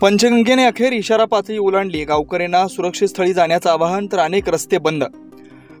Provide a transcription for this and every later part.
पंचगंगेने अखेर इशारा पातळी ओलांडली। गावकऱ्यांना सुरक्षित स्थळी जाण्याचं आवाहन, तर अनेक रस्ते बंद।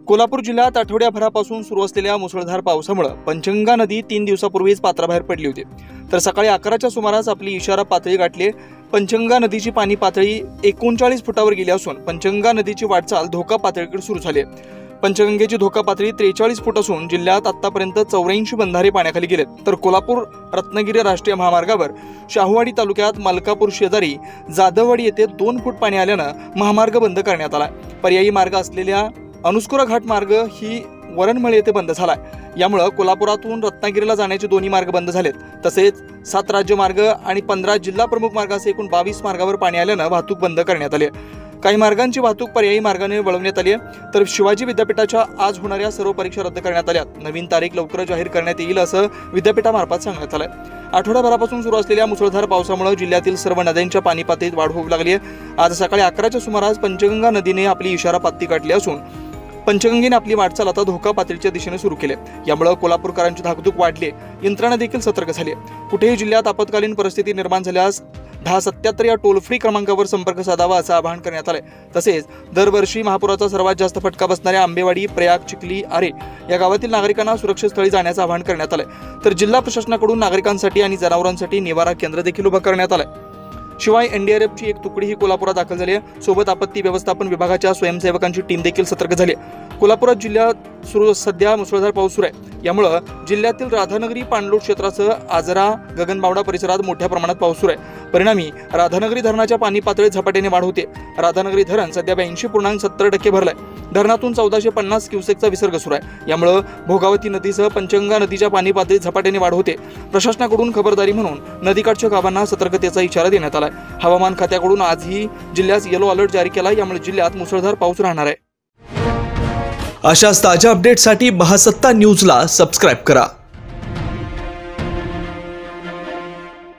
कोल्हापूर जिल्ह्यात आठवड्याभरापासून सुरू असलेल्या मुसळधार पावसामुळे पंचगंगा नदी 3 दिवसापूर्वीच पात्राबाहेर पडली होती, तर सकाळी 11च्या सुमारास आपली इशारा पातळी गाठली। पंचगंगा नदीची पाणी पातळी 39 फुटावर गेली असून पंचगंगा नदीची वाटचाल धोका पातळीकडे सुरू झाली आहे। पंचगंगेची धोका पातळी 43 फूट असून जिल्ह्यात आतापर्यंत 84 बंधारे पाण्याखाली गेलेत, तर कोल्हापूर रत्नागिरी राष्ट्रीय महामार्गावर शाहूवाडी तालुक्यात मलकापूर शेजारी जाधववाडी येथे 2 फूट पाणी आल्यानं महामार्ग बंद करण्यात आला। पर्यायी मार्ग असलेल्या अनुस्कुरा घाट मार्ग ही वरणमळ येथे बंद झालाय। यामुळे कोल्हापुरातून रत्नागिरीला जाण्याचे दोन्ही मार्ग बंद झालेत। तसेच 7 राज्य मार्ग आणि 15 जिल्हा प्रमुख मार्ग असे एकूण 22 मार्गावर पाणी आल्यानं वाहतूक बंद करण्यात आली। काही मार्गांची वाहतूक पर्यायी मार्गाने वळवण्यात आली आहे, तर शिवाजी विद्यापीठाच्या आज होणाऱ्या सर्व परीक्षा रद्द करण्यात आल्या। नवीन तारीख लवकरच जाहीर करण्यात येईल असं विद्यापीठामार्फत सांगण्यात आलंय। आठवड्याभरापासून सुरू असलेल्या मुसळधार पावसामुळे जिल्ह्यातील सर्व नद्यांच्या पाणी पातळीत वाढ होऊ लागली आहे। आज सकाळी 11च्या सुमारास पंचगंगा नदीने आपली इशारा पातळी गाठली असून पंचगंगेने आपली वाटचाल आता धोका पातळीच्या दिशेने सुरू केली। यामुळे कोल्हापूरकरांची धाकधूक वाढली, यंत्रणा देखील सतर्क झाली। कुठेही जिल्ह्यात आपत्कालीन परिस्थिती निर्माण झाल्यास 1077 या टोल फ्री क्रमांकावर संपर्क साधावा असं आवाहन करण्यात आले। तसेच दरवर्षी महापुराचा सर्वात जास्त फटका बसणाऱ्या आंबेवाडी, प्रयाग, चिखली, आरे या गावातील नागरिकांना सुरक्षित स्थळी जाण्याचं आवाहन करण्यात आले। तर जिल्हा प्रशासनाकडून नागरिकांसाठी आणि जनावरांसाठी निवारा केंद्र देखील उभं करण्यात आले। शिवाय एनडीआरएफची एक तुकडीही कोल्हापुरात दाखल झाली आहे। सोबत आपत्ती व्यवस्थापन विभागाच्या स्वयंसेवकांची टीम देखील सतर्क झाली आहे। कोल्हापुरात जिल्ह्यात सध्या मुसळधार पाऊस सुरू आहे। यामुळे जिल्ह्यातील राधानगरी, पाणलोट क्षेत्रासह आजरा, गगनबावडा परिसरात मोठ्या प्रमाणात पाऊस सुरू आहे। परिणामी राधानगरी धरणाच्या पाणी पातळीत झपाट्याने वाढ होते। राधानगरी धरण सध्या 82.70% भरलंय। धरणातून 1450 क्युसेकचा विसर्ग सुरू आहे। यामुळे भोगावती नदीसह पंचगंगा नदीच्या पाणी पातळीत झपाट्याने वाढ होते। प्रशासनाकडून खबरदारी म्हणून नदीकाठच्या गावांना सतर्कतेचा इशारा देण्यात आलाय। हवामान खात्याकडून आजही जिल्ह्यात येलो अलर्ट जारी केला। यामुळे जिल्ह्यात मुसळधार पाऊस राहणार आहे। अशाच ताज्या अपडेटसाठी महासत्ता न्यूजला सबस्क्राइब करा।